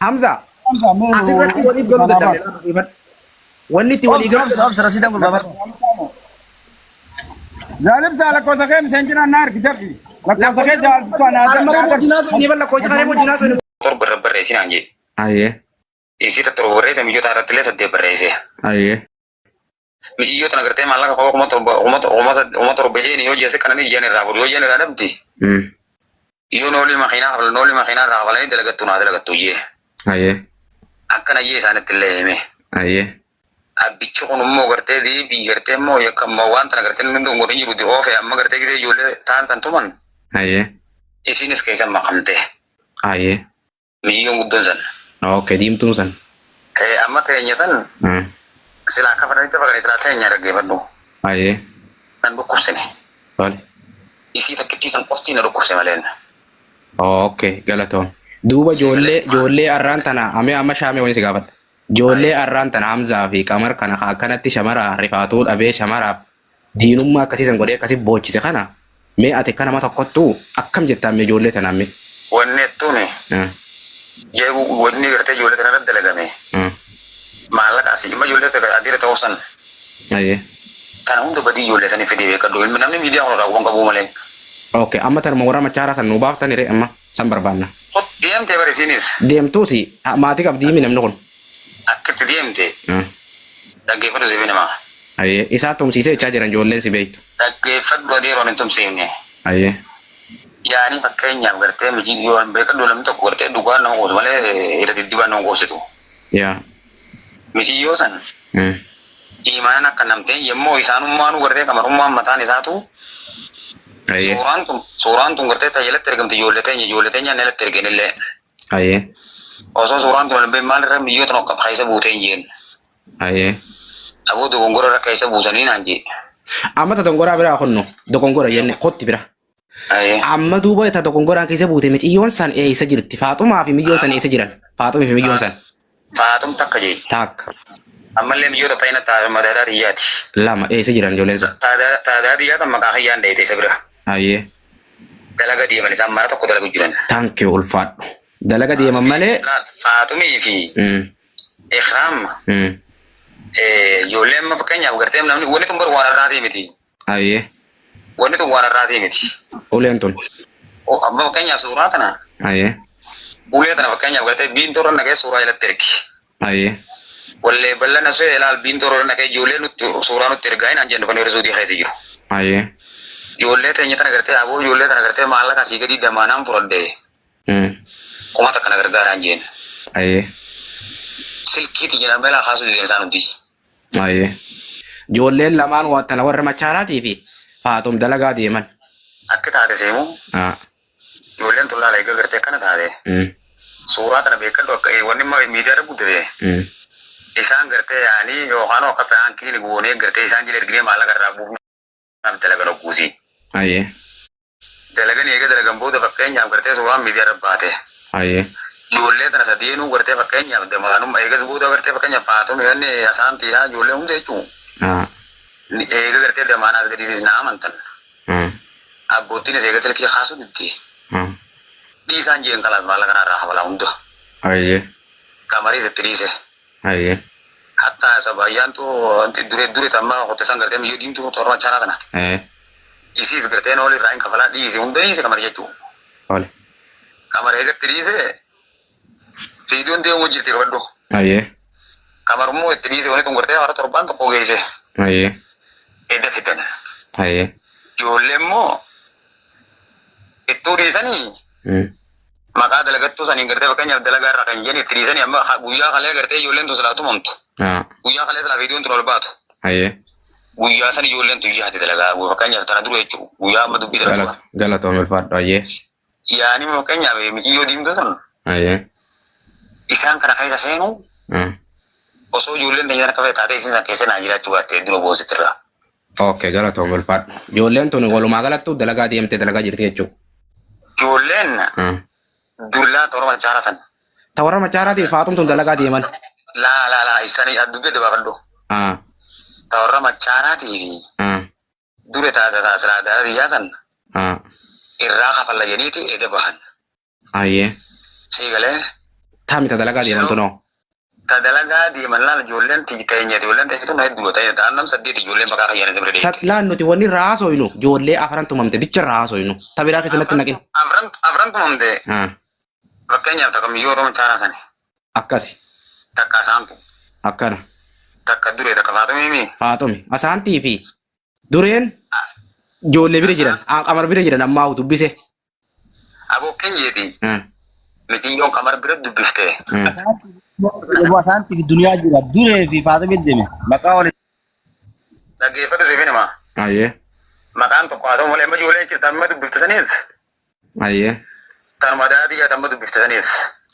Hamza. Asirratti waliif galuu dadhabne. Wanni itti walii galu. Obsa rasiidhaan gurbaafadhu. Jaalib saa lakkoofsa kee miseenjina naa argiteefi. Lakkoofsa kee jaalibsaa naa Almaroo wajjinaa sun ni lakkoofsa kanee wajjinaa sun. Torba barreessinaan jee. Ayyee. Isii torba barreesse mijoota irratti illee 8 barreesse. Ayyee. Mijiyyoota nagartee maallaqa kuma torba jeen yoo jeesse kananii jeen irraa bulu yoo jeen irraa dhabdi. Yoo noolii makiinaa irraa hafalanii dalagattu naa dalagattu jee. Ayyee. Akkana jee isaanitti illee hime. Ayyee. Abbichi kun immoo gartee deebii gartee immoo yakka immoo wanta nagartee inni dungoriin jiru di oofe amma gartee gisee ijoollee ta'an san tuman. Ayyee. Isiinis keessan makamte. Ayyee. Mijiyyoon guddoon san. Okay, diimtuun san. Amma teenya san silaa akka fadhanitti fakkaate silaa teenya dhaggeeffadhu. Ayyee. Nan dhukkubsine. Tole. Isii takkittii san qoftii na dhukkubse maleen. Okay, galatoom. Duuba ijoollee arraan tana amma shaamee wani si gaafadha. Ijoollee arraan tana Hamzaa fi Qamar kana akkanatti shamara rifaatuu dhabee shamaraaf diinummaa akkasiisan godhee akkasii boochise kana mee ati akka nama tokkottuu akkam jettaan mee ijoollee tanaan mee? Wanni jettuuni. Wanni gartee ijoollee tana irratti dalagame. Maallaqa asii imma ijoollee adiira ta'uu san. Ayyee. Kana hunda badii ijoollee sanii fidee beekadhu. Ilmi namni miidiyaa kun raawwan qabuu malee. Okay, amma tanuma warra machaara san nuu baaftani amma san barbaanna. Deemtee barisiinis. Deemtuusi maatii qabdiimi namni kun. Akkatti deemte. Dhaggeeffadhu si namaa. Ayyee. Isaa tumsiisee jechaa jiran ijoolleen si beektu. Dhaggeeffadhu adeeroon hin tumsiifne. Ayyee. Yaani fakkeenyaaf gartee mijii yoo beekadhu namni tokko gartee dhugaan nama gootu malee irra diddibaan nama goositu. Yaa. Mijii yoo san. Imaanaan akka namtee yemmuu isaanummaanuu gartee qamarummaan mataan isaatu. Ayyee. Suuraan tun gartee tajaajilatti ergamte ijoollee teenya alatti ergenillee. Ayyee. Osoo suuraan tun albee maalirra biyyoota nokka keessa buutee hin jeen. Ayyee. Aboo dogongora irra keessa buusanii naan jee. Amma ta dongoraa biraa kunno dogongora jenne kotti bira. Amma duuba ta dogongoraan keessa buute miciyyoon san eessa jirti? Faaxumaa fi miyyoon san eessa jiran? Faaxumii fi miyyoon san. Faaxum takka jee. Takka. Ammallee miyyoota fayyina taa'e madaadaa dhiyyaati. Lama eessa jiran ijoolleen san? Taa'daa dhiyyaatan maqaa hiyyaan dheete isa bira. Ayyee. Dalaga deeman isaan mana tokko dalagu jiran. Taankee ulfaadhu. Dalaga deeman malee. Faaxumii fi Ikraam. Ijoolleen amma fakkeenyaaf gartee namni wanni tun waan irraatii miti. Ayyee. Wanni tun waan irraatii miti. Uleen tun. Amma fakkeenyaaf suuraa tana. Ayyee. Ulee tana fakkeenyaaf gartee biintoorra naqee suuraa jalatti ergi. Ayyee. Wallee bal'ana soo ilaal biintoorra naqee ijoollee suuraa nutti ergaa hin jennu kan hir'isuu keessa jiru. Ayyee. Ijoollee teenya tana gartee aboo ijoollee tana gartee maallaqa asii gadi damaanaan furadhee. Kuma takka na gargaaraan jeen. Ayyee. Silkiiti jedhamee laa kaasuu deemsaa nuti. Ayyee. Ijoolleen lamaan tana warra machaaraatii fi Faaxum dalagaa deeman. Akka taate seemu. Ijoolleen tun laala egaa gartee akkana taate. Suuraa kana beekadhu akka wanni miidiyaa irra guddate. Isaan gartee yaanii yookaan akka ta'an kiliini goonee gartee isaan jala erginee maallaqa irraa buufnu dalagan ogguusii. Ayyee. Dalagan eega dalagan booda fakkeenyaaf gartee suuraan miidiyaa irra baate. Ayyee. Ijoollee tana sadeenuu gartee fakkeenyaaf damaanummaa eegas booda gartee fakkeenyaaf Faaxum yoonni asaan tiyaa ijoollee hunda jechuun. Eega gartee damaanaas gadiitis na amantan. Abbootiinis eega silkii kaasuu ditti. Dhiisaan jeen kalaas maallaqa kanarraa habalaa hunda. Ayyee. Qamariis itti dhiise. Ayyee. Hatta sabaayyaantu dure tamma hotesan gartee miyyoo diimtuu torba chaanaa kana. Isiis gartee nooli irraa hin kafalaa dhiise hunda dhiise Qamar jechuu. Ole. Qamar eegatti dhiise fiidiyoon deemuu jirti qabadhu. Ayyee. Qamar immoo itti dhiise wani tun gartee hara torbaan tokko geesse. Ayyee. Edda fidan. Ayyee. Ijoollee immoo ittuu dhiisanii maqaa dalagattuu saniin gartee fakkeenyaaf dalagaa irraa kan jenni itti dhiisanii amma guyyaa kalee gartee ijoolleen tun silaa tumamtu. Guyyaa kalee silaa fiidiyoon tun ol baatu. Ayyee. Guyyaa san ijoolleen tun yaati dalagaa fakkeenyaaf tana dura jechuudha. Guyyaa amma dubbii dalagaa. Galatoom ulfaadhu ayyee. Yaani fakkeenyaaf mijiyyoo diimtuu sun. Ayyee. Isaan kana keessa seenu. Osoo ijoolleen teenya akka taatee isin keessa naa jiraachuu baattee dura boosittirra. Okay, galatoom ulfaadhu. Ijoolleen tun walumaa galattuu dalagaa deemtee dalagaa jirti jechuudha. Ijoolleen dullaa toora machaara san. Toora machaaraatii Faaxum tun dalagaa deeman. Laa isanii addubbii dabaafadhu. Toora machaaraatii fi dure taata silaa biyyaa san irraa kafalla jeniiti eda bahan. Ayyee. Siigalee Taami ta dalagaa deemantu noo. Ta dalagaa deeman laal ijoolleen teenya ijoolleen teenya tun hedduu ta'e ta'an nam saddeet ijoolleen maqaa kayyaanii sirrii deemte. Laan nuti wanni raasoynu ijoollee afran tumamte bicha raasoynu ta biraa keessatti naqin. Afran tumamte. Fakkeenyaaf takka miyyoo Oromoo chaanaa sani. Akkasi. Takka asaantu. Akkana. Takka duree takka Faaxumii. Faaxumi asaantii fi dureen ijoollee bira jiran qamar bira jiran ammaa dubbise. Aboo keenyeeti. Miciyyoon qamar bira dubbiste. Asaantii fi duniyaa jira duree fi Faaxumii deeme maqaa waliin. Dhaggeeffatu siifin himaa. Ayyee. Maqaan tokko haa ta'u malee amma ijoolleen jirtu amma dubbifte saniis. Ayyee. Tanuma daadhii amma dubbifte saniis.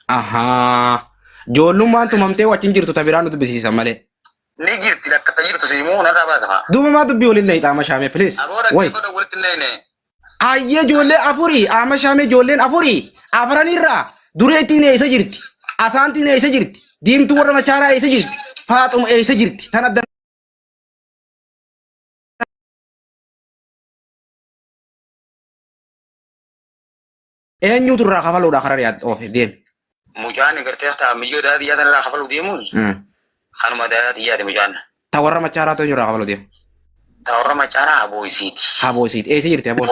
Ahaa. Ijoollummaan tumamtee wajjin jirtu ta biraa nu dubbisiisan malee. Ni jirti akka jirtu siimuu narraa baasa faa. Duuba maa dubbii waliin leeyita ama shaamee please. Way. Walitti neene. Ayyee ijoollee afurii ama shaamee ijoolleen afurii afranirraa dureettiin eessa jirti asaantiin eessa jirti diimtuu warra machaaraa eessa jirti Faaxuma eessa jirti tan adda. Eenyutu irraa kafaluudha karaa dhiyaate oofe deemi. Mucaan gartee ta'a miyyoo daadhii yaa sanarraa kafaluu deemuun. Kanuma daadhii yaade mucaan. Ta warra machaaraa ta'u irraa kafaluu deemu. Ta warra machaaraa Habooyisiiti. Habooyisiiti eessa jirti Haboon?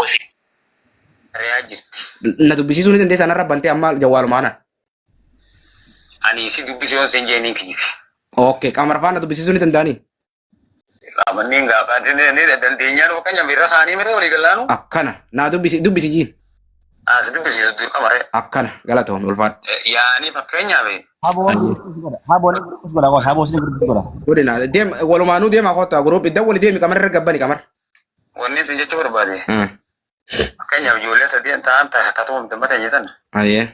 Reyaa jirti. Na dubbisiisuu ni dandeessa narra bantee amma jawwaalumaana. Ani si dubbisiyoon seen jeeniin kijifi. Okay qamarfaan na dubbisiisuu ni danda'anii? Qaamanneen gaafa ni dandeenyaan bakka nyamirra isaanii miree walii galaanu. Akkana naa dubbisi jiin. As dubbisiisu dur qamaree. Akkana galatoom ulfaadha. Yaani fakkeenyaaf. Haboonni gurgurus godha haboonni gurgurus godha. Godina deem walumaanuu deemaa kottaa guruup idda wali deemi qamarra gabbani qamar. Wanni isin jechuu barbaade. Fakkeenyaaf ijoollee sadii ta'an taasifatuu humna mata eenyisan. Ayyee.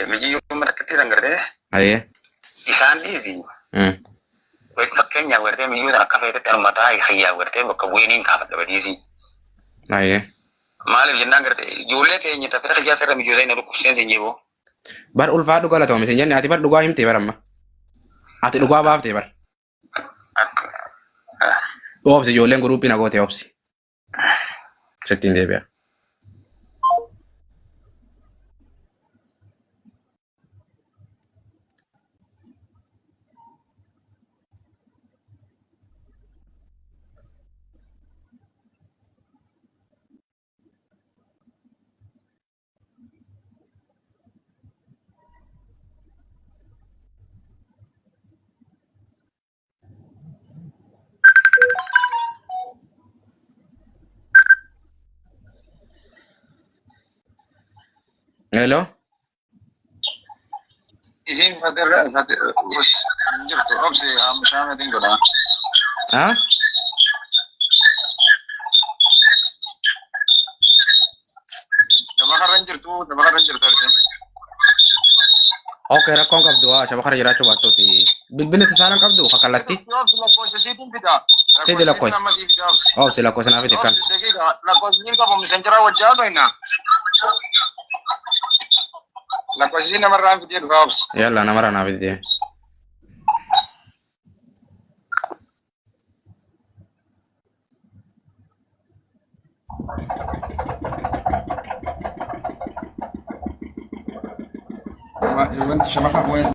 Mijiyyuu mata kittisan gartee. Ayyee. Isaan dhiisi. Fakkeenyaaf gartee mijiyyuu tan akka feetetti anumataa hiyyaa gartee bakka bu'eeniin kaafadha badiisi. Ayyee. Maaliif jennaan gartee ijoollee teenya taphata hiyyaa sirra mijoota inni dhukkubseen siin jeeboo. Bar ulfaadhu galatoome isin jenne ati bar dhugaa himtee bar amma. Ati dhugaa baaftee bar. Oobsi ijoolleen guruuppii nagootee oobsi. Sittiin deebi'a. Hello? Isin fatirra jirtu obsi Shaamatiin godha. Ha? Dabakarran jirtu argite. Okay rakkoon qabdu shaba kara jiraachuu baattuuti. Bilbilli itti saalan qabdu kakallatti. Lakkoofsa siitiin fida. Fidi lakkoofsa. Oobsi lakkoofsa naaf itti kan. Lakkoofsi qabu misenjara wajjaa soina. Lakkoofsi namarraan fidee dhufa obsi. Yalla namarraa naaf itti deemi. Wanti shabaka bu'ee.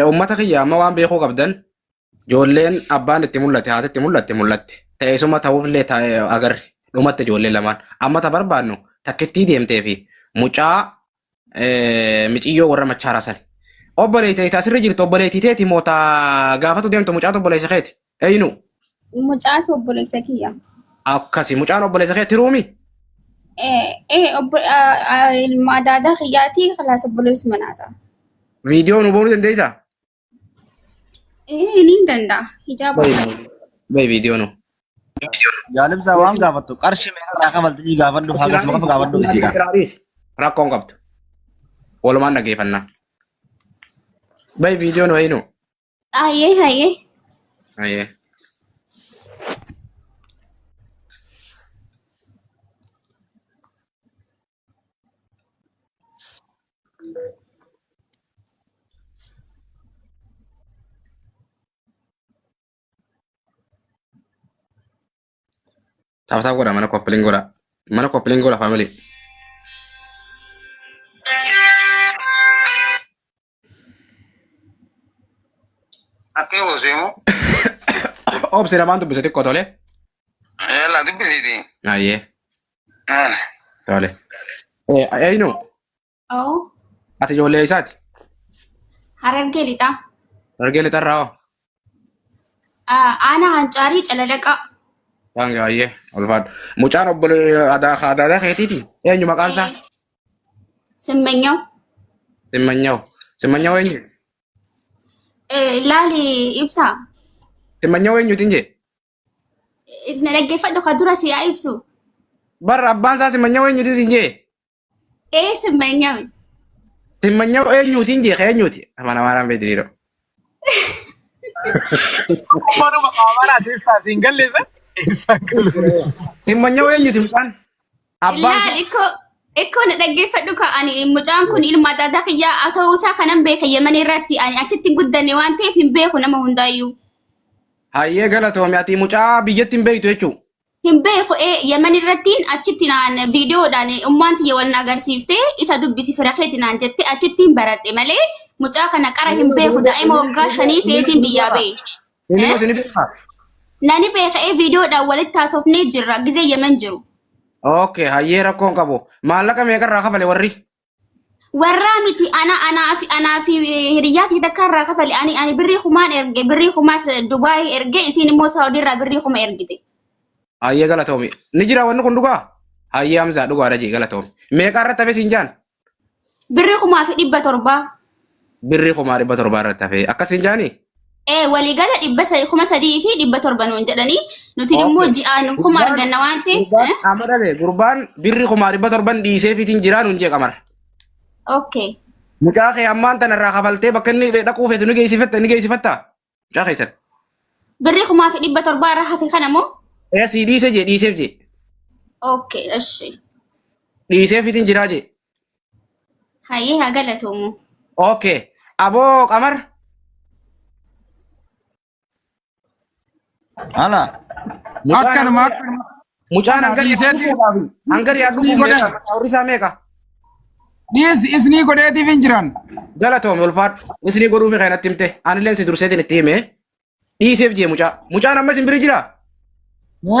Uummata kiyya amma waan beekuu qabdan ijoolleen abbaan itti mul'ate haati itti mul'atte ta'eessuma ta'uufillee agarre dhumatti ijoollee lamaan amma ta barbaannu takkittii deemtee fi mucaa miciyyoo warra machaaraa sani. Obboleettii asirra jirtu obboleettii teeti moota gaafatu deemtu mucaatu obboleessa keeti. Eenyu? Mucaatu obboleessa kiyya. Akkasi mucaan obboleessa keeti ruumi? Ilma adaadaa kiyyaati kalaasa obboleessu manaata. Viidiyoo nu boonuu dandeessaa? Ni danda'a. Hijaaba. Bayi viidiyoo nu. Jaalibsaa waan gaafattu qarshii meeqarraa kafaltii gaafadhu hagas maqafa gaafadhu isiidha. Rakkoon qabdu. Walumaan dhageeffannaa. Bayi viidiyoo nu haynu. Hayyee. Hayyee. Taphataaf godha mana koppiliin godha. Mana koppiliin godha family. Bakkee buusimu. Obsi namaan dubbise xiqqoo tole. Yalla dubbisiiti. Ayyee tole. Eenyu Oo. ati ijoollee isaati? Harargee lixaa. Harargee lixarraa hoo? Aanaa Hancaarii Calalaqaa. Waangaa ayyee ulfaadhu. Mucaan obbolee aadaa keetiiti? Eenyu maqaan isaa? Simmenyaw. Simmanyaw. Simmanyaw eenyu? Laali ibsaa. Simmanyaw eenyuutiin jee? Na dhaggeeffadhu ka dura siyaa ibsu. Barra abbaan isaa Simmanyaw eenyuutiin jee? Simmenyaw. Simmanyaw eenyuutiin jee? Eenyuuti? Afaan Amaaraan beektiidha. Manuma qaamana ibsaa siin galleessa. Ibsaan galu. Simmanyaw eenyuuti mucaan? Abbaan Laali ikkoo na dhaggeeffadhu ka ani mucaan kun ilma daadaa kiyyaa haa ta'uu isaa kanan beeka Yemen irratti ani achitti guddanne waan ta'eef hin beeku nama hundaayyuu. hayyee galatoome ati mucaa biyyatti hin beektu jechuun. Hin beeku Yemen irrattiin achitti naan viidiyoodhaan ummaan tiyya wal na agarsiiftee isa dubbisi firakeeti naan jette achitti hin baradhe malee mucaa kana qara hin beeku daa'ima waggaa 5 ta'eetiin biyyaa ba'e. Inni gosa ni beekaa? Nani beeka viidiyoodhaan walitti haasofnee jirra gizee Yemen jiru. Okay, hayyee rakkoon qabu. Maallaqa meeqarraa kafale warri? Warraa miti anaa fi hiriyyaati takka irraa kafale ani birrii kumaan erge birrii kumaas Dubaay erge isiin immoo Saawudii irraa birrii kuma ergite. Hayyee galatoome. Ni jira wanni kun dhugaa? Hayyee Hamzaa dhugaadha jee galatoome. Meeqa irratti hafe siin jaan? Birrii kumaa fi 700. Birrii kumaa 700 irratti hafe. Akkasiin jaanii? Waliigala 300 fi 700 nuun jedhanii nuti immoo ji'aan kuma arganna waan ta'eef. Amadalee gurbaan birrii kumaa 700 dhiisee fiitiin jiraa nuun jee qamara. Okay. Mucaa kee ammaan tana irraa kafaltee bakka inni dhaquu feetu ni geessifattaa? Mucaa keessan. Birrii kumaa fi 700 irraa hafe kana moo? Sii dhiise jee dhiiseef jee. Okay, eshi. Dhiisee fiitiin jiraa jee. Hayyee haa galatoomu. Okay. Aboo qamar. Ala. Akkanuma. Mucaan hangarii aduu meeqa? Warri isaa meeqa? Dhiis isnii godheetiif hin jiran. Galatoome ulfaadhu. Isnii godhuufi kan natti himte. Anillee si durseetiin itti hime. Dhiiseef jee mucaa. Mucaan ammas hin biri jiraa?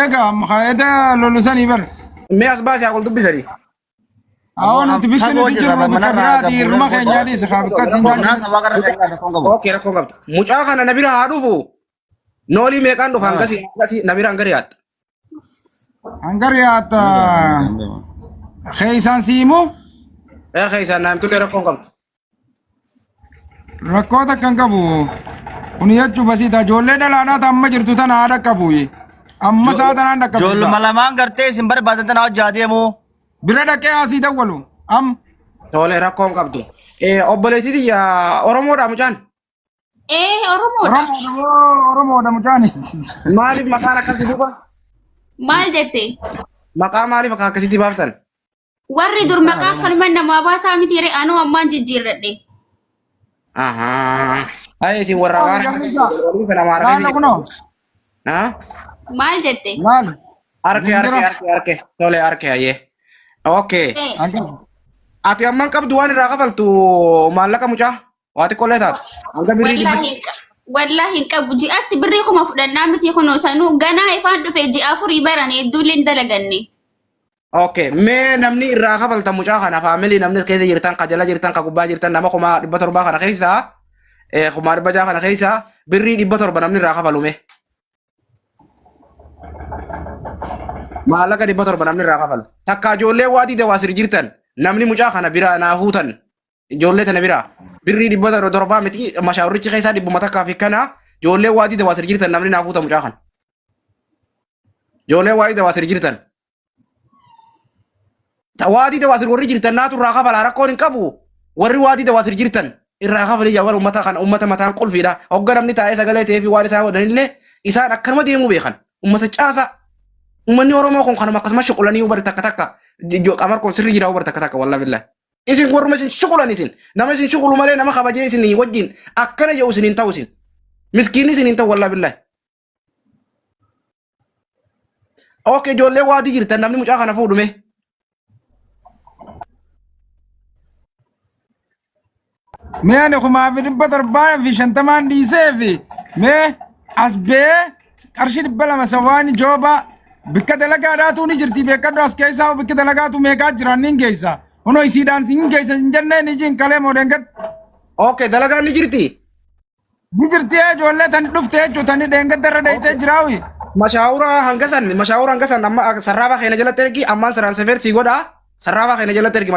Egaa makaayeta lolusanii bar. Mee as baasee haa ol dubbisanii. Awon nuti bitti nuti jiru biraati hirma keenyaa dhiisa kaabikkaatti hin Mana sabaa gara dhaqaa rakkoon qabu. Okay, rakkoon qabdu. Mucaa kana na bira haa dhufu. Noolii meeqaan dhufa hangasii na bira hangari haatta. hangari haata keeysaan siimu Keeysaan naam tulee rakkoon qabdu. rakkoota kan qabu kun jechuu basiita ijoollee dhalaadhaa amma jirtu tana haadha qabu amma isaa tanaan dhaqqabsiisa. Ijoolluma lamaan gartee isin barbaadan tana hojjaa deemu. Bira dhaqee asii dawwalu Tole rakkoon qabdu. Obboleettii tiyya Oromoodha mucaan. Oromoodha. Oromoodha mucaani. Maaliif maqaan akkasii dhufa? Maal jette? Maqaa maaliif akka akkasitti baaftan? Warri dur maqaa kanuma namaa baasaa miti jedhee anuu ammaan jijjiirradhe. Ayi isin warra gaara. Laala kunoo. Maal jette? Laala. Arke. Tole arke hayyee. Okay. Ati amman qabdu waan irraa kafaltu maallaqa mucaa? Waati qollee taatu. Hanga birrii dhibba. Wallaahi hin qabu ji'aatti birrii kuma fudhannaa miti kunoo sanuu ganaa ifaan dhufe ji'a 4 baran hedduullee hin dalaganne. Okay, mee namni irraa kafalta mucaa kana faamilii namni keessa jirtan ka jala jirtan ka gubbaa jirtan nama 700 kana keessa 700 kana keessa birrii 700 namni irraa kafalume. Maallaqa 700 namni irraa kafalu. Takka ijoollee waatii dawaasir jirtan namni mucaa kana bira naafuutan ijoollee tana bira birrii 700 miti mashaawrichi keessa 100 takkaa fi kana ijoollee waatii dawaasir jirtan namni naafuuta mucaa kana. Ijoollee waatii dawaasir jirtan. Waadii dawaasir warri jirtan naatu irraa kafala rakkoon hin qabu. Warri waadii dawaasir jirtan irraa kafali jawwar ummata mataan qulfiidha. Hogga namni taa'ee sagalee ta'ee fi waan isaa wadanillee isaan akkanuma deemuu beekan. Ummata caasa. Ummanni Oromoo kun kanuma akkasumas shuqulanii bari takka takka. Qamar kun sirri jira bari takka takka wallaahi billahi. Isin warruma isin shuqulan isin. Nama isin shuqulu malee nama kabajee isin wajjin akkana jedhu isin hin ta'u isin. Miskiinni isin hin ta'u wallaahi billahi. Okay, ijoollee waadii jirtan namni mucaa kana fuudhume. Mee ani kumaa fi 750 dhiisee fi Mee as bee qarshii 200 sawaan jooba bikka dalagaadhaatu ni jirti beekadhu as keessaa bikka dalagaatu meeqaa jiran nin geessa. Ono isiidhaan hin geessa hin jennee ni jin kalee moodeengat. Okay, dalagaan ni jirti. Ni jirti ijoollee tani dhufte jechuun tani dheengat darra dheeyitee jiraawi. Mashaawura hangasan amma sarraafaa keenya jalatti ergi ammaan saraan sefer si godha sarraafaa keenya jalatti ergi.